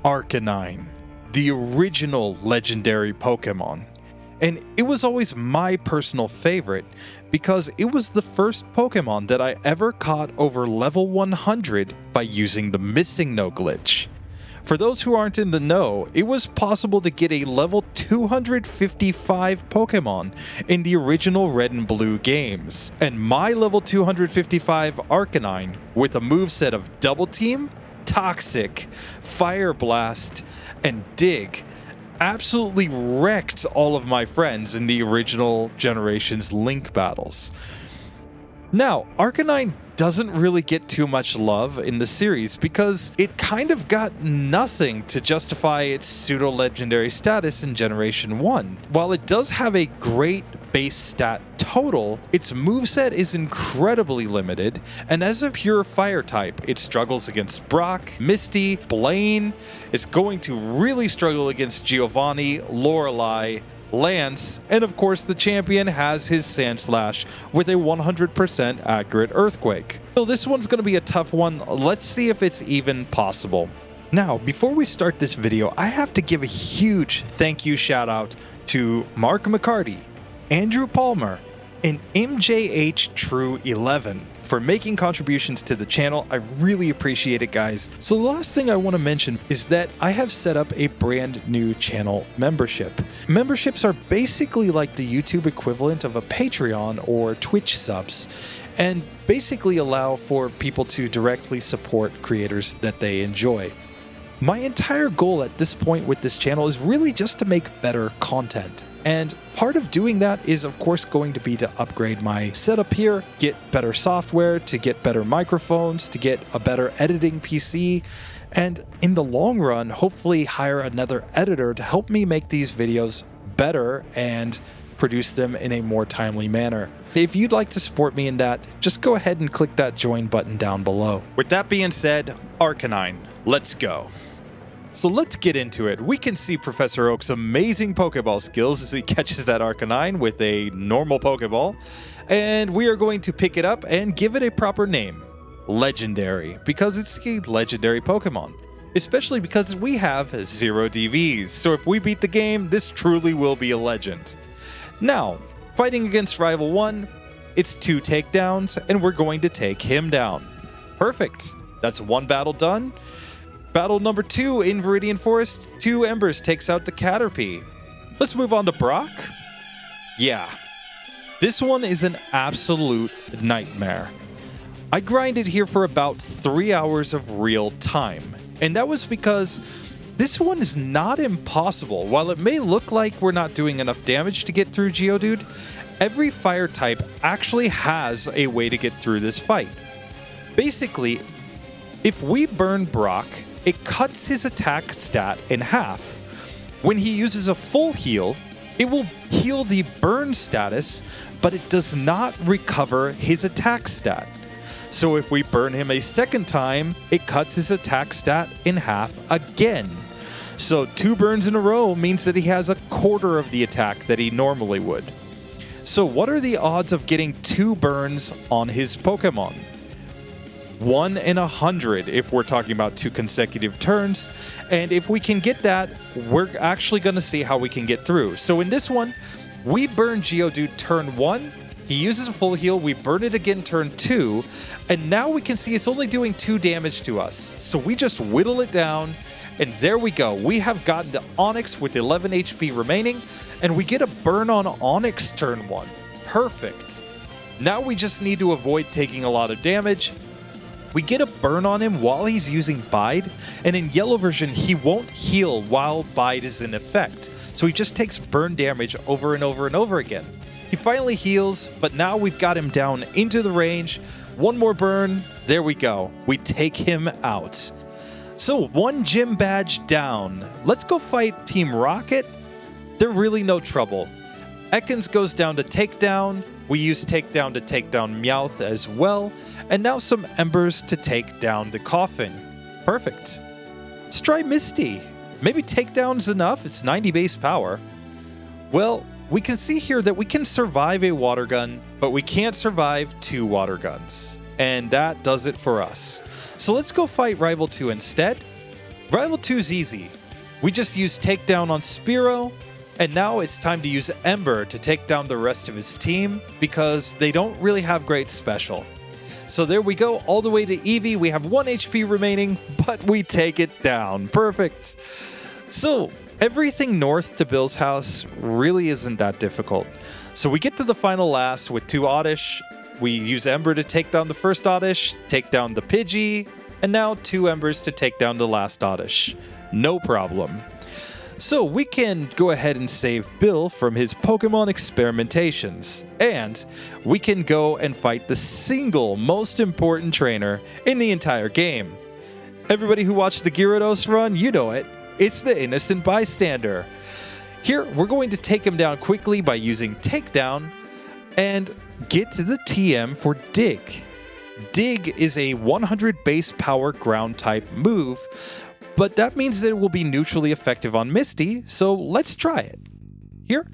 Arcanine, the original legendary Pokemon. And it was always my personal favorite because it was the first Pokemon that I ever caught over level 100 by using the Missing No glitch. For those who aren't in the know, it was possible to get a level 255 Pokemon in the original Red and Blue games. And my level 255 Arcanine, with a moveset of Double Team, Toxic, Fire Blast, and Dig, absolutely wrecked all of my friends in the original generation's Link battles. Now, Arcanine doesn't really get too much love in the series because it kind of got nothing to justify its pseudo-legendary status in Generation 1. While it does have a great base stat total, its moveset is incredibly limited, and as a pure fire type, it struggles against Brock, Misty, Blaine, is going to really struggle against Giovanni, Lorelei, Lance, and of course the champion has his Sandslash with a 100% accurate Earthquake. So this one's going to be a tough one. Let's see if it's even possible. Now, before we start this video, I have to give a huge thank you shout out to Mark McCarty, Andrew Palmer, and MJH True 11 for making contributions to the channel. I really appreciate it, guys. So the last thing I want to mention is that I have set up a brand new channel membership. Memberships are basically like the YouTube equivalent of a Patreon or Twitch subs, and basically allow for people to directly support creators that they enjoy. My entire goal at this point with this channel is really just to make better content. And part of doing that is, of course, going to be to upgrade my setup here, get better software, to get better microphones, to get a better editing PC, and in the long run, hopefully hire another editor to help me make these videos better and produce them in a more timely manner. If you'd like to support me in that, just go ahead and click that join button down below. With that being said, Arcanine, let's go. So let's get into it. We can see Professor Oak's amazing Pokeball skills as he catches that Arcanine with a normal Pokeball. And we are going to pick it up and give it a proper name. Legendary, because it's a legendary Pokemon. Especially because we have 0 DVs. So if we beat the game, this truly will be a legend. Now, fighting against Rival 1, it's 2 takedowns, and we're going to take him down. Perfect. That's 1 battle done. Battle number 2 in Viridian Forest, 2 Embers takes out the Caterpie. Let's move on to Brock. Yeah, this one is an absolute nightmare. I grinded here for about 3 hours of real time, and that was because this one is not impossible. While it may look like we're not doing enough damage to get through Geodude, every fire type actually has a way to get through this fight. Basically, if we burn Brock, it cuts his attack stat in half. When he uses a full heal, it will heal the burn status, but it does not recover his attack stat. So if we burn him a second time, it cuts his attack stat in half again. So 2 burns in a row means that he has a quarter of the attack that he normally would. So what are the odds of getting 2 burns on his Pokemon? 1 in 100 if we're talking about 2 consecutive turns, and if we can get that, we're actually going to see how we can get through. So in this one, we burn Geodude turn 1, he uses a full heal, we burn it again turn 2, and now we can see it's only doing 2 damage to us. So we just whittle it down, and there we go. We have gotten to Onix with 11 HP remaining, and we get a burn on Onix turn 1. Perfect. Now we just need to avoid taking a lot of damage. We get a burn on him while he's using Bide, and in yellow version, he won't heal while Bide is in effect. So he just takes burn damage over and over and over again. He finally heals, but now we've got him down into the range. 1 more burn, there we go. We take him out. So 1 gym badge down. Let's go fight Team Rocket. They're really no trouble. Ekans goes down to takedown. We use takedown to take down Meowth as well. And now some Embers to take down the Coffin. Perfect. Let's try Misty. Maybe takedown's enough. It's 90 base power. Well, we can see here that we can survive a water gun, but we can't survive 2 water guns. And that does it for us. So let's go fight Rival 2 instead. Rival 2's easy. We just use Takedown on Spearow, and now it's time to use Ember to take down the rest of his team because they don't really have great special. So there we go, all the way to Eevee. We have 1 HP remaining, but we take it down. Perfect. So everything north to Bill's house really isn't that difficult. So we get to the final last with 2 Oddish. We use Ember to take down the first Oddish, take down the Pidgey, and now 2 Embers to take down the last Oddish. No problem. So we can go ahead and save Bill from his Pokemon experimentations, and we can go and fight the single most important trainer in the entire game. Everybody who watched the Gyarados run, you know it. It's the innocent bystander. Here, we're going to take him down quickly by using Takedown and get to the TM for Dig. Dig is a 100 base power ground type move, but that means that it will be neutrally effective on Misty, so let's try it. Here,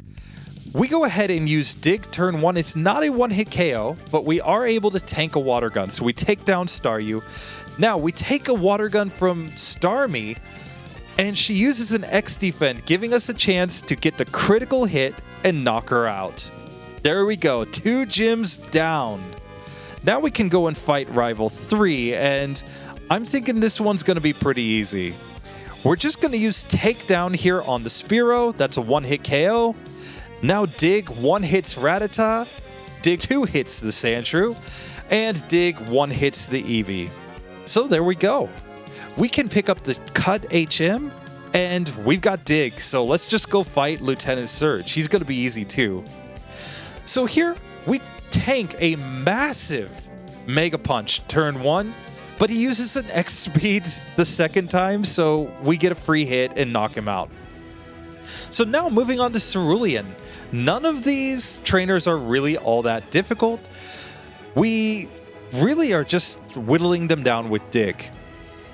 we go ahead and use Dig turn 1. It's not a one-hit KO, but we are able to tank a Water Gun, so we take down Staryu. Now, we take a Water Gun from Starmie, and she uses an X-Defend, giving us a chance to get the critical hit and knock her out. There we go, 2 gyms down. Now we can go and fight Rival 3, and I'm thinking this one's going to be pretty easy. We're just going to use Takedown here on the Spearow. That's a one-hit KO. Now Dig 1 hits Rattata, Dig 2 hits the Sandshrew, and Dig 1 hits the Eevee. So there we go. We can pick up the Cut HM, and we've got Dig, so let's just go fight Lieutenant Surge. He's going to be easy too. So here, we tank a massive Mega Punch turn 1, but he uses an X-Speed the second time, so we get a free hit and knock him out. So now moving on to Cerulean. None of these trainers are really all that difficult. We really are just whittling them down with Dig.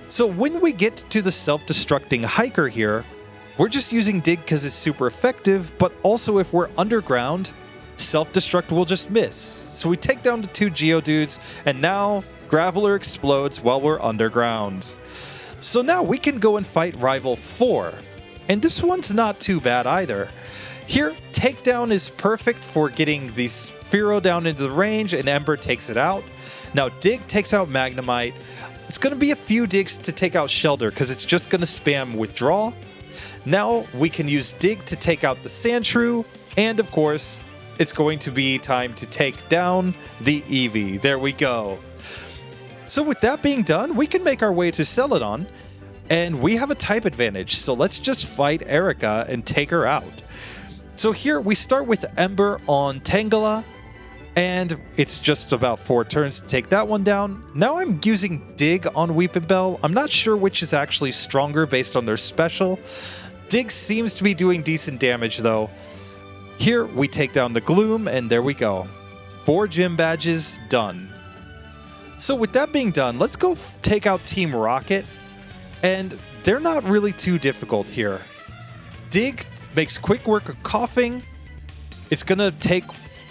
So when we get to the self-destructing Hiker here, we're just using Dig because it's super effective, but also if we're underground, self-destruct will just miss. So we take down the 2 Geodudes, and now Graveler explodes while we're underground. So now we can go and fight Rival 4. And this one's not too bad either. Here, Takedown is perfect for getting the Spearow down into the range, and Ember takes it out. Now Dig takes out Magnemite. It's going to be a few Digs to take out Shelter because it's just going to spam Withdraw. Now we can use Dig to take out the Sandshrew, and of course, it's going to be time to take down the Eevee. There we go. So with that being done, we can make our way to Celadon, and we have a type advantage, so let's just fight Erica and take her out. So here we start with Ember on Tangela, and it's just about 4 turns to take that one down. Now I'm using Dig on Weepinbell. I'm not sure which is actually stronger based on their special. Dig seems to be doing decent damage though. Here we take down the Gloom, and there we go. 4 gym badges done. So with that being done, let's go take out Team Rocket, and they're not really too difficult here. Dig makes quick work of Coughing. It's gonna take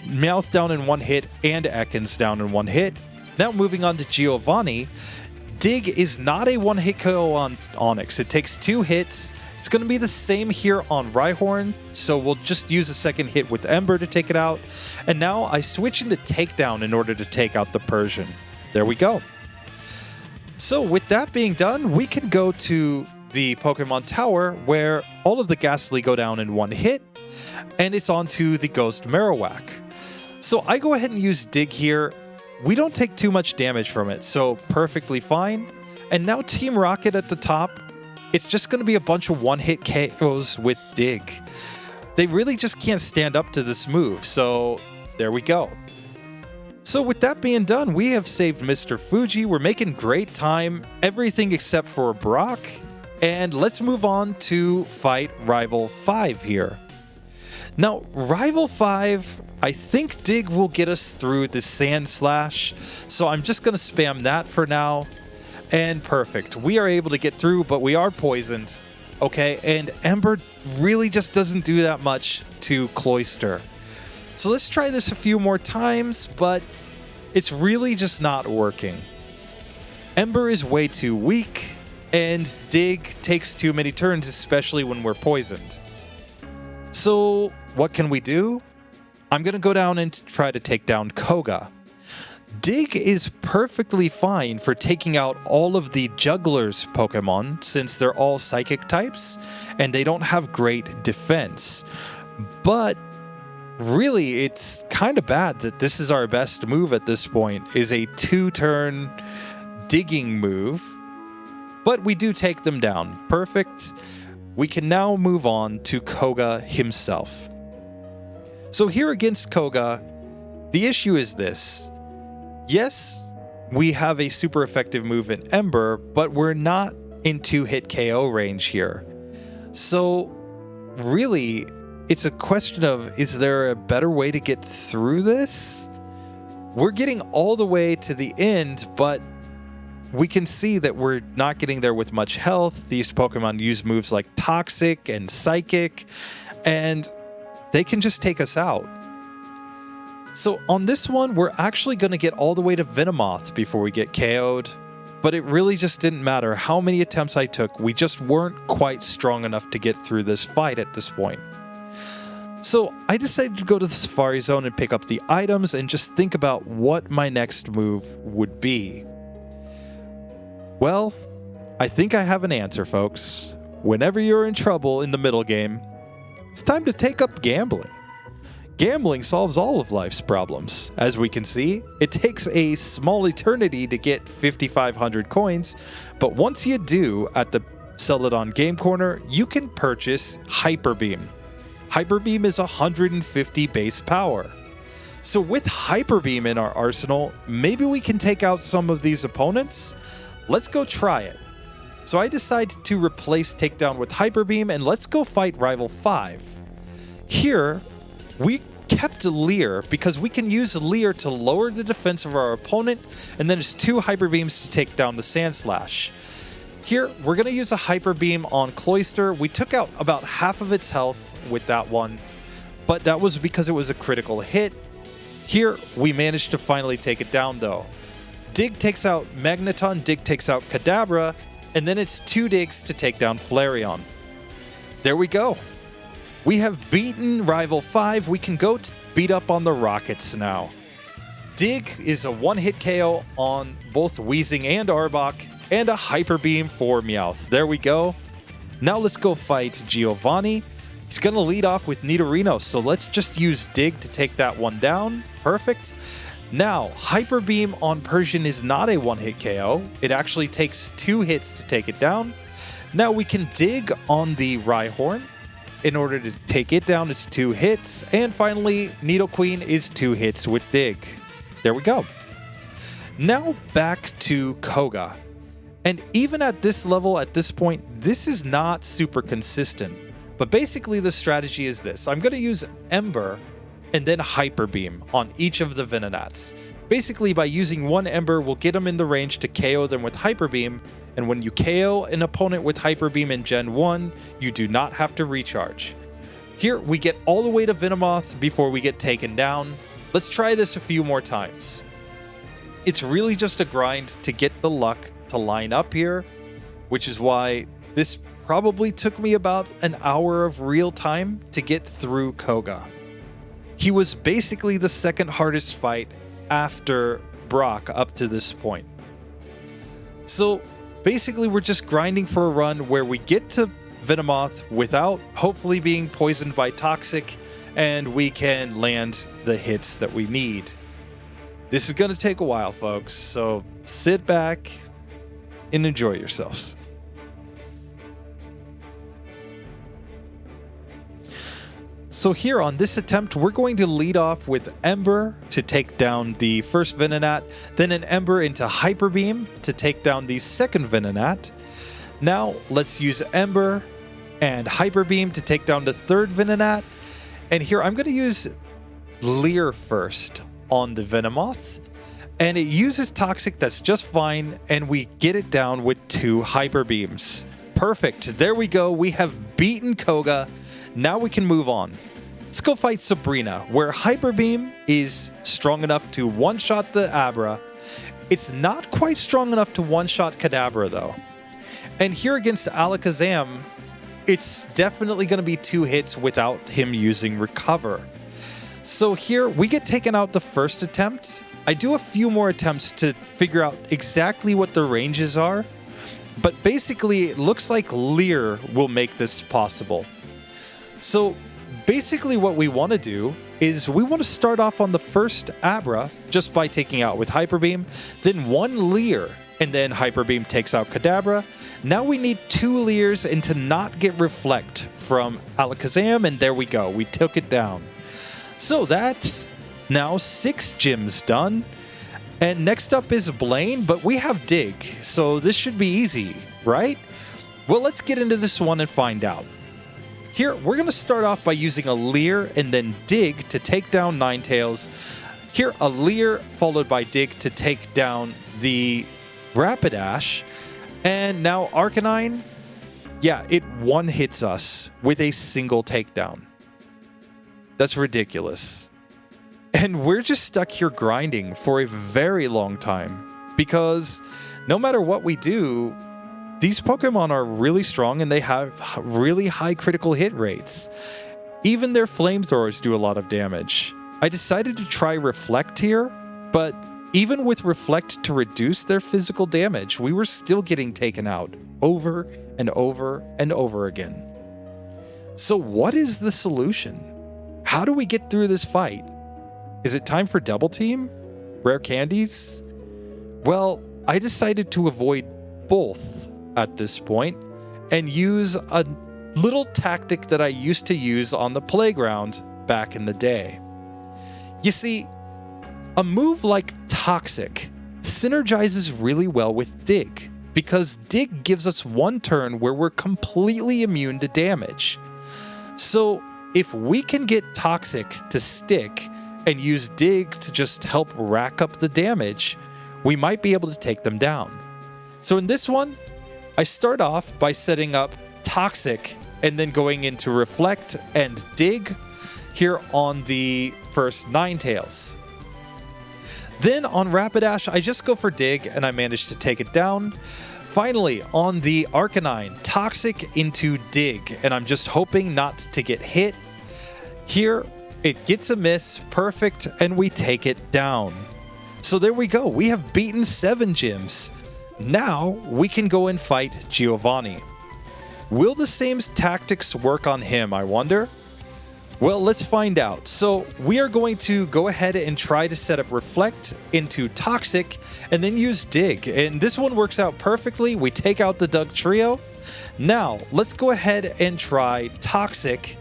Meowth down in 1 hit and Ekans down in 1 hit. Now moving on to Giovanni. Dig is not a one-hit KO on Onix. It takes 2 hits. It's going to be the same here on Rhyhorn, so we'll just use a second hit with Ember to take it out. And now I switch into Takedown in order to take out the Persian. There we go. So with that being done, we can go to the Pokemon Tower where all of the Ghastly go down in 1 hit, and it's onto the Ghost Marowak. So I go ahead and use Dig here. We don't take too much damage from it, so perfectly fine. And now Team Rocket at the top. It's just going to be a bunch of one-hit KOs with Dig. They really just can't stand up to this move, so there we go. So with that being done, we have saved Mr. Fuji. We're making great time, everything except for Brock. And let's move on to fight Rival 5 here. Now, Rival 5, I think Dig will get us through the Sand Slash, so I'm just going to spam that for now. And perfect. We are able to get through, but we are poisoned. Okay, and Ember really just doesn't do that much to Cloyster. So let's try this a few more times, but it's really just not working. Ember is way too weak, and Dig takes too many turns, especially when we're poisoned. So what can we do? I'm going to go down and try to take down Koga. Dig is perfectly fine for taking out all of the Juggler's Pokemon since they're all Psychic types and they don't have great defense. But really, it's kind of bad that this is our best move at this point, is a 2-turn digging move. But we do take them down. Perfect. We can now move on to Koga himself. So here against Koga, the issue is this. Yes, we have a super effective move in Ember, but we're not in 2-hit KO range here. So really, it's a question of, is there a better way to get through this? We're getting all the way to the end, but we can see that we're not getting there with much health. These Pokemon use moves like Toxic and Psychic, and they can just take us out. So on this one, we're actually going to get all the way to Venomoth before we get KO'd, but it really just didn't matter how many attempts I took. We just weren't quite strong enough to get through this fight at this point. So I decided to go to the Safari Zone and pick up the items and just think about what my next move would be. Well, I think I have an answer, folks. Whenever you're in trouble in the middle game, it's time to take up gambling. Gambling solves all of life's problems. As we can see, it takes a small eternity to get 5,500 coins, but once you do at the Celadon Game Corner, you can purchase HyperBeam. HyperBeam is 150 base power. So with HyperBeam in our arsenal, maybe we can take out some of these opponents? Let's go try it. So I decide to replace Takedown with HyperBeam, and let's go fight Rival 5. Here, we kept Leer because we can use Leer to lower the defense of our opponent, and then it's 2 Hyper Beams to take down the Sandslash. Here, we're going to use a Hyper Beam on Cloyster. We took out about half of its health with that one, but that was because it was a critical hit. Here, we managed to finally take it down though. Dig takes out Magneton, Dig takes out Kadabra, and then it's 2 Digs to take down Flareon. There we go. We have beaten Rival 5. We can go beat up on the Rockets now. Dig is a 1-hit KO on both Weezing and Arbok, and a Hyper Beam for Meowth. There we go. Now let's go fight Giovanni. He's going to lead off with Nidorino, so let's just use Dig to take that one down. Perfect. Now, Hyper Beam on Persian is not a 1-hit KO. It actually takes 2 hits to take it down. Now we can Dig on the Rhyhorn. In order to take it down, it's 2 hits. And finally, Nidoqueen is 2 hits with Dig. There we go. Now back to Koga. And even at this level, at this point, this is not super consistent. But basically the strategy is this. I'm going to use Ember and then Hyper Beam on each of the Venonats. Basically, by using one Ember, we'll get them in the range to KO them with Hyper Beam. And when you KO an opponent with Hyper Beam in Gen 1, you do not have to recharge. Here, we get all the way to Venomoth before we get taken down. Let's try this a few more times. It's really just a grind to get the luck to line up here, which is why this probably took me about an hour of real time to get through Koga. He was basically the second hardest fight after Brock up to this point. So basically, we're just grinding for a run where we get to Venomoth without hopefully being poisoned by Toxic, and we can land the hits that we need. This is going to take a while, folks, so sit back and enjoy yourselves. So here on this attempt, we're going to lead off with Ember to take down the first Venonat, then an Ember into Hyper Beam to take down the second Venonat. Now let's use Ember and Hyper Beam to take down the third Venonat. And here I'm going to use Leer first on the Venomoth. And it uses Toxic, that's just fine, and we get it down with 2 Hyper Beams. Perfect, there we go, we have beaten Koga. Now we can move on. Let's go fight Sabrina, where Hyper Beam is strong enough to one-shot the Abra. It's not quite strong enough to one-shot Kadabra, though. And here against Alakazam, it's definitely going to be 2 hits without him using Recover. So here, we get taken out the first attempt. I do a few more attempts to figure out exactly what the ranges are, but basically it looks like Leer will make this possible. So basically what we want to do is we want to start off on the first Abra just by taking out with Hyper Beam, then 1 Leer, and then Hyper Beam takes out Kadabra. Now we need 2 Leers and to not get Reflect from Alakazam, and there we go, we took it down. So that's now 6 gyms done. And next up is Blaine, but we have Dig, so this should be easy, right? Well, let's get into this one and find out. Here, we're going to start off by using a Leer and then Dig to take down Ninetales. Here, a Leer followed by Dig to take down the Rapidash. And now Arcanine, yeah, it one-hits us with a single takedown. That's ridiculous. And we're just stuck here grinding for a very long time because no matter what we do, these Pokemon are really strong and they have really high critical hit rates. Even their flamethrowers do a lot of damage. I decided to try Reflect here, but even with Reflect to reduce their physical damage, we were still getting taken out over and over and over again. So what is the solution? How do we get through this fight? Is it time for Double Team? Rare candies? Well, I decided to avoid both at this point and use a little tactic that I used to use on the playground back in the day. You see, a move like Toxic synergizes really well with Dig because Dig gives us 1 turn where we're completely immune to damage. So if we can get Toxic to stick and use Dig to just help rack up the damage, we might be able to take them down. So in this one, I start off by setting up Toxic and then going into Reflect and Dig here on the first Ninetales. Then on Rapidash, I just go for Dig and I manage to take it down. Finally, on the Arcanine, Toxic into Dig, and I'm just hoping not to get hit. Here, it gets a miss, perfect, and we take it down. So there we go, we have beaten 7 gyms. Now, we can go and fight Giovanni. Will the same tactics work on him, I wonder? Well, let's find out. So we are going to go ahead and try to set up Reflect into Toxic and then use Dig. And this one works out perfectly. We take out the Doug Trio. Now, let's go ahead and try Toxic.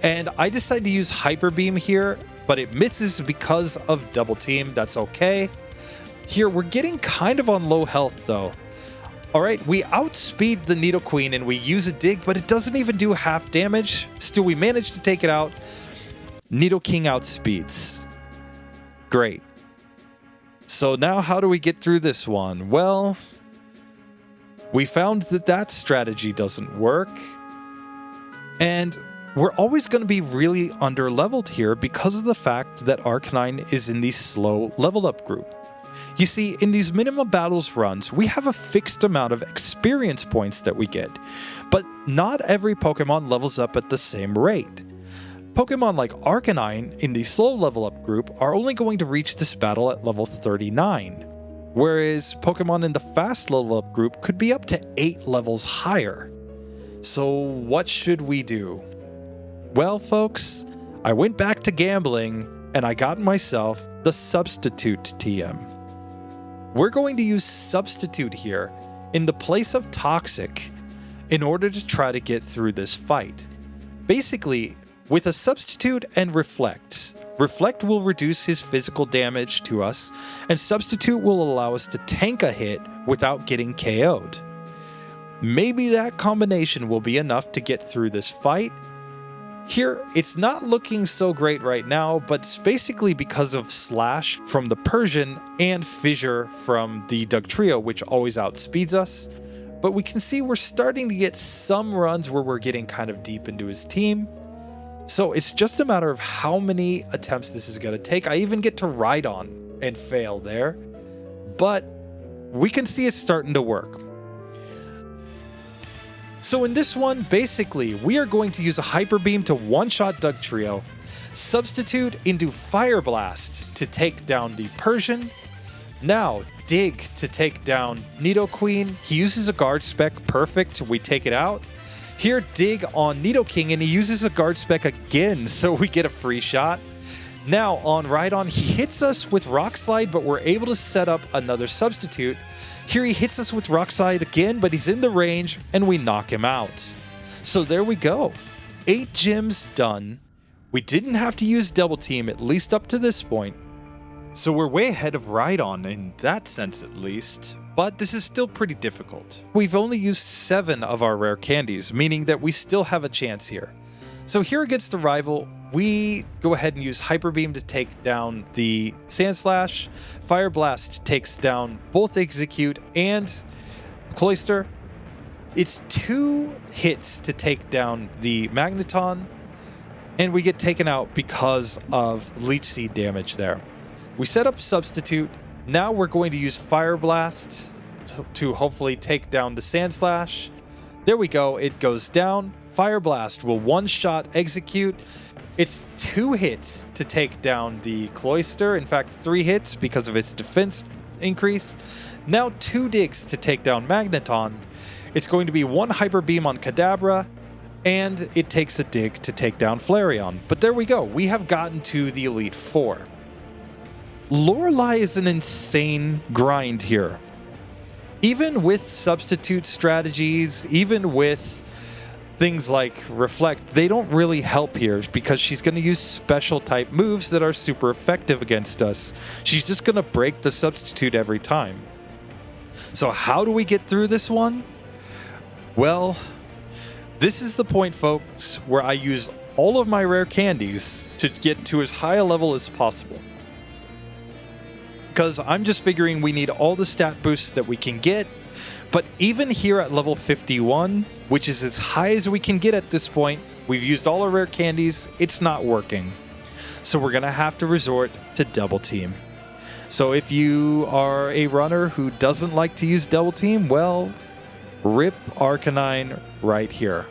And I decide to use Hyper Beam here, but it misses because of Double Team. That's okay. Here, we're getting kind of on low health, though. All right, we outspeed the Nidoqueen and we use a Dig, but it doesn't even do half damage. Still, we manage to take it out. Nidoking outspeeds. Great. So now how do we get through this one? Well, we found that strategy doesn't work. And we're always going to be really under-leveled here because of the fact that Arcanine is in the slow level up group. You see, in these minimum battles runs, we have a fixed amount of experience points that we get, but not every Pokemon levels up at the same rate. Pokemon like Arcanine in the slow level up group are only going to reach this battle at level 39, whereas Pokemon in the fast level up group could be up to 8 levels higher. So what should we do? Well, folks, I went back to gambling and I got myself the Substitute TM. We're going to use Substitute here in the place of Toxic in order to try to get through this fight. Basically, with a Substitute and Reflect, Reflect will reduce his physical damage to us, and Substitute will allow us to tank a hit without getting KO'd. Maybe that combination will be enough to get through this fight. Here, it's not looking so great right now, but it's basically because of Slash from the Persian and Fissure from the Doug Trio, which always outspeeds us. But we can see we're starting to get some runs where we're getting kind of deep into his team. So it's just a matter of how many attempts this is going to take. I even get to ride on and fail there. But we can see it's starting to work. So in this one, basically, we are going to use a Hyper Beam to one-shot Dugtrio, substitute into Fire Blast to take down the Persian, now Dig to take down Nidoqueen. He uses a guard spec, perfect, we take it out. Here Dig on Nidoking and he uses a guard spec again, so we get a free shot. Now on Rhydon, he hits us with Rock Slide, but we're able to set up another substitute. Here he hits us with Rock Slide again, but he's in the range and we knock him out. So there we go. 8 gyms done. We didn't have to use Double Team, at least up to this point. So we're way ahead of Rhydon in that sense at least, but this is still pretty difficult. We've only used 7 of our rare candies, meaning that we still have a chance here. So here against the rival, we go ahead and use Hyper Beam to take down the Sandslash. Fire Blast takes down both Execute and Cloyster. It's 2 hits to take down the Magneton, and we get taken out because of Leech Seed damage there. We set up Substitute. Now we're going to use Fire Blast to hopefully take down the Sandslash. There we go. It goes down. Fire Blast will one-shot Execute. It's 2 hits to take down the Cloyster. In fact, 3 hits because of its defense increase. Now 2 digs to take down Magneton. It's going to be 1 Hyper Beam on Kadabra, and it takes a dig to take down Flareon. But there we go. We have gotten to the Elite Four. Lorelei is an insane grind here. Even with substitute strategies, even with things like Reflect, they don't really help here because she's going to use special type moves that are super effective against us. She's just going to break the substitute every time. So how do we get through this one? Well, this is the point, folks, where I use all of my rare candies to get to as high a level as possible. Because I'm just figuring we need all the stat boosts that we can get. But even here at level 51, which is as high as we can get at this point, we've used all our rare candies, it's not working. So we're going to have to resort to Double Team. So if you are a runner who doesn't like to use Double Team, well, rip Arcanine right here.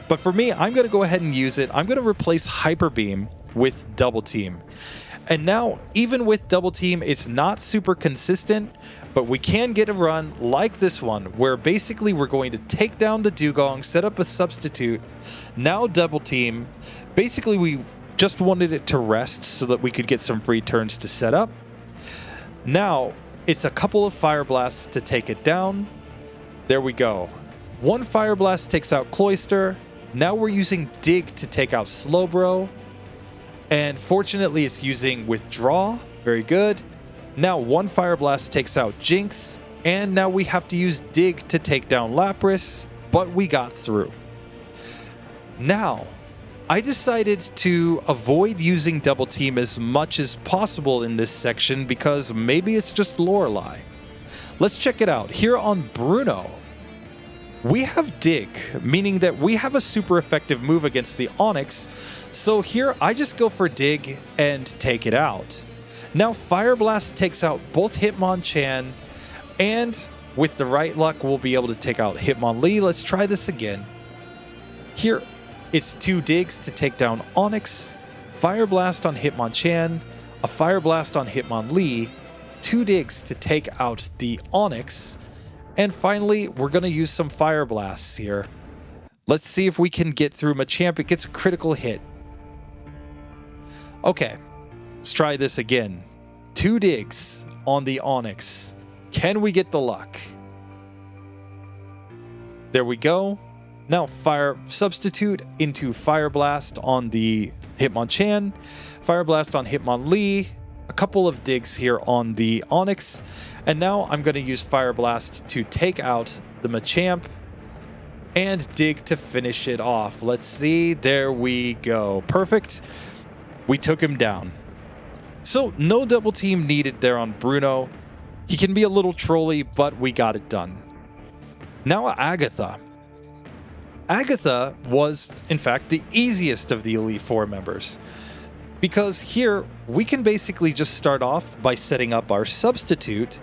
But for me, I'm going to go ahead and use it. I'm going to replace Hyper Beam with Double Team. And now, even with Double Team, it's not super consistent, but we can get a run like this one, where basically we're going to take down the Dugong, set up a substitute, now Double Team. Basically, we just wanted it to rest so that we could get some free turns to set up. Now, it's a couple of Fire Blasts to take it down. There we go. 1 Fire Blast takes out Cloyster. Now we're using Dig to take out Slowbro. And fortunately, it's using Withdraw. Very good. Now 1 Fire Blast takes out Jinx. And now we have to use Dig to take down Lapras. But we got through. Now, I decided to avoid using Double Team as much as possible in this section because maybe it's just Lorelei. Let's check it out. Here on Bruno, we have Dig, meaning that we have a super effective move against the Onix. So here I just go for Dig and take it out. Now Fire Blast takes out both Hitmonchan, and with the right luck we'll be able to take out Hitmonlee. Let's try this again. Here it's 2 digs to take down Onix, Fire Blast on Hitmonchan, a Fire Blast on Hitmonlee, 2 digs to take out the Onix, and finally we're going to use some Fire Blasts here. Let's see if we can get through Machamp. It gets a critical hit. Okay, let's try this again. 2 digs on the Onix. Can we get the luck? There we go. Now Fire Substitute into Fire Blast on the Hitmonchan. Fire Blast on Hitmonlee. A couple of digs here on the Onix. And now I'm going to use Fire Blast to take out the Machamp. And Dig to finish it off. Let's see. There we go. Perfect. We took him down. So no Double Team needed there on Bruno. He can be a little trolly, but we got it done. Now Agatha. Agatha was, in fact, the easiest of the Elite Four members. Because here, we can basically just start off by setting up our substitute.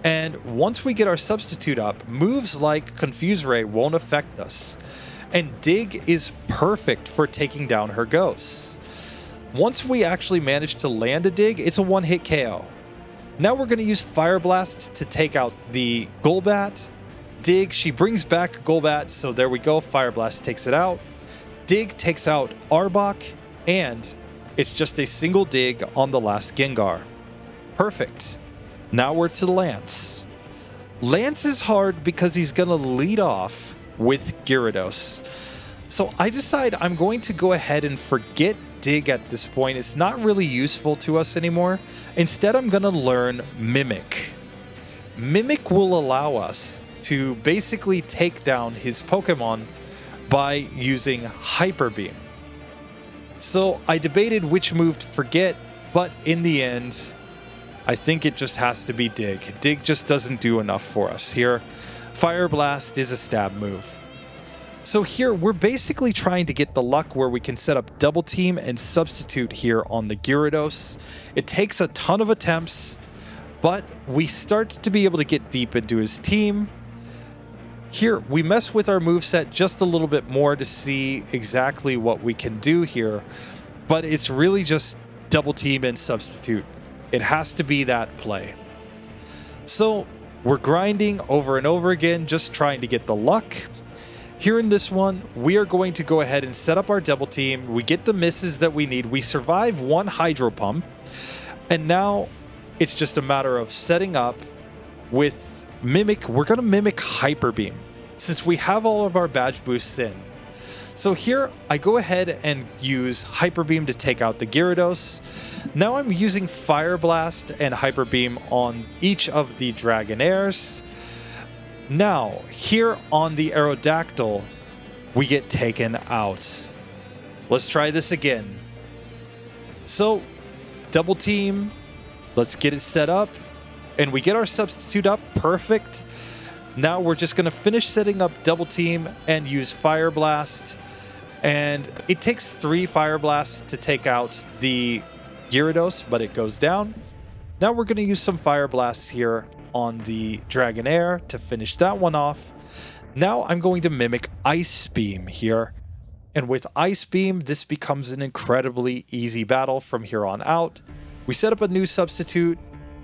And once we get our substitute up, moves like Confuse Ray won't affect us. And Dig is perfect for taking down her ghosts. Once we actually manage to land a Dig, it's a one-hit KO. Now we're going to use Fire Blast to take out the Golbat. Dig, she brings back Golbat, so there we go, Fire Blast takes it out. Dig takes out Arbok, and it's just a single Dig on the last Gengar. Perfect. Now we're to Lance. Lance is hard because he's going to lead off with Gyarados. So I decide I'm going to go ahead and forget Dig at this point. It's not really useful to us anymore. Instead, I'm going to learn Mimic. Mimic will allow us to basically take down his Pokemon by using HyperBeam. So I debated which move to forget, but in the end, I think it just has to be Dig. Dig just doesn't do enough for us here. Fire Blast is a stab move. So here, we're basically trying to get the luck where we can set up Double Team and Substitute here on the Gyarados. It takes a ton of attempts, but we start to be able to get deep into his team. Here, we mess with our moveset just a little bit more to see exactly what we can do here, but it's really just Double Team and Substitute. It has to be that play. So we're grinding over and over again, just trying to get the luck. Here in this one, we are going to go ahead and set up our Double Team. We get the misses that we need. We survive one Hydro Pump. And now it's just a matter of setting up with Mimic. We're going to Mimic Hyper Beam since we have all of our badge boosts in. So here I go ahead and use Hyper Beam to take out the Gyarados. Now I'm using Fire Blast and Hyper Beam on each of the Dragonairs. Now, here on the Aerodactyl, we get taken out. Let's try this again. So, Double Team, let's get it set up, and we get our substitute up, perfect. Now we're just going to finish setting up Double Team and use Fire Blast, and it takes 3 Fire Blasts to take out the Gyarados, but it goes down. Now we're going to use some Fire Blasts here on the Dragonair to finish that one off. Now I'm going to mimic Ice Beam here. And with Ice Beam, this becomes an incredibly easy battle from here on out. We set up a new substitute.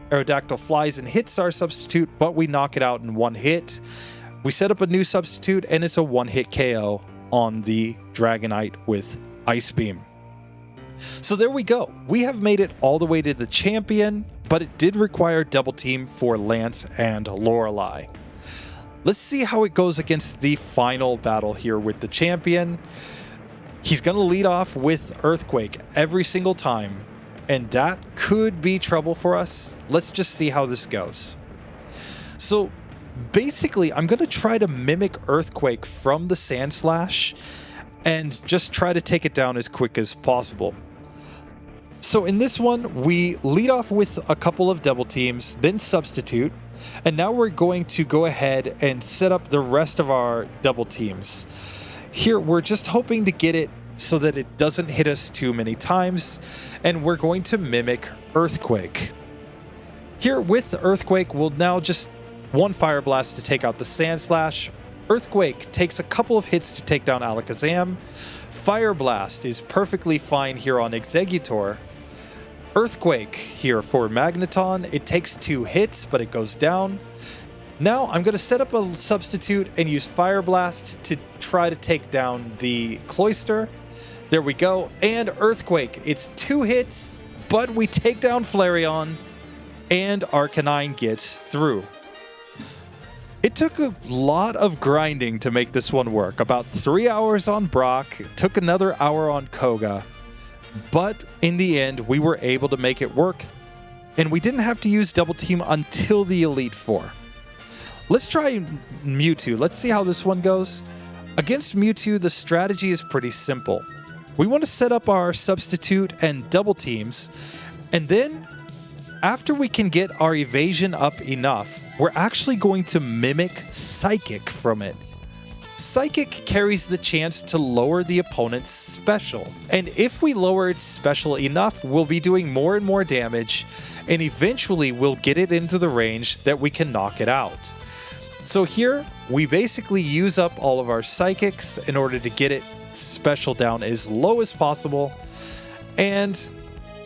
Aerodactyl flies and hits our substitute, but we knock it out in one hit. We set up a new substitute, and it's a one-hit KO on the Dragonite with Ice Beam. So there we go. We have made it all the way to the champion, but it did require Double Team for Lance and Lorelei. Let's see how it goes against the final battle here with the champion. He's going to lead off with Earthquake every single time, and that could be trouble for us. Let's just see how this goes. So basically, I'm going to try to mimic Earthquake from the Sand Slash and just try to take it down as quick as possible. So in this one, we lead off with a couple of Double Teams, then Substitute, and now we're going to go ahead and set up the rest of our Double Teams. Here, we're just hoping to get it so that it doesn't hit us too many times, and we're going to mimic Earthquake. Here with Earthquake, we'll now just one Fire Blast to take out the Sand Slash. Earthquake takes a couple of hits to take down Alakazam. Fire Blast is perfectly fine here on Exeggutor. Earthquake here for Magneton. It takes 2 hits, but it goes down. Now I'm going to set up a substitute and use Fire Blast to try to take down the Cloyster. There we go. And Earthquake. It's 2 hits, but we take down Flareon, and Arcanine gets through. It took a lot of grinding to make this one work. About 3 hours on Brock, it took another hour on Koga. But in the end, we were able to make it work, and we didn't have to use Double Team until the Elite Four. Let's try Mewtwo. Let's see how this one goes. Against Mewtwo, the strategy is pretty simple. We want to set up our Substitute and Double Teams, and then after we can get our evasion up enough, we're actually going to mimic Psychic from it. Psychic carries the chance to lower the opponent's special. And if we lower its special enough, we'll be doing more and more damage, and eventually we'll get it into the range that we can knock it out. So here, we basically use up all of our Psychics in order to get its special down as low as possible, and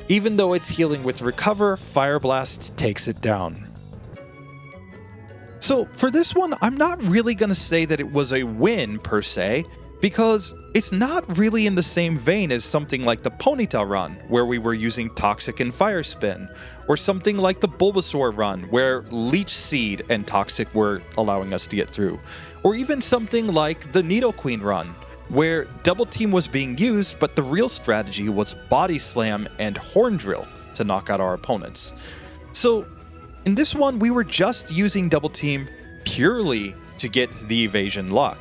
even though it's healing with Recover, Fire Blast takes it down. So for this one, I'm not really going to say that it was a win per se, because it's not really in the same vein as something like the Ponyta run, where we were using Toxic and Fire Spin, or something like the Bulbasaur run, where Leech Seed and Toxic were allowing us to get through, or even something like the Nidoqueen run, where Double Team was being used, but the real strategy was Body Slam and Horn Drill to knock out our opponents. So in this one, we were just using Double Team purely to get the evasion luck.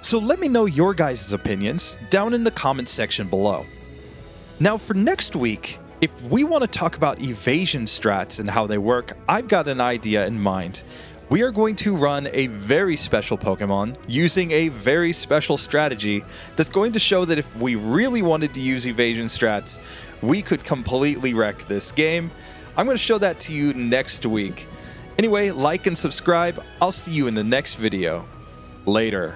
So let me know your guys' opinions down in the comments section below. Now for next week, if we want to talk about evasion strats and how they work, I've got an idea in mind. We are going to run a very special Pokemon using a very special strategy that's going to show that if we really wanted to use evasion strats, we could completely wreck this game. I'm going to show that to you next week. Anyway, like and subscribe. I'll see you in the next video. Later.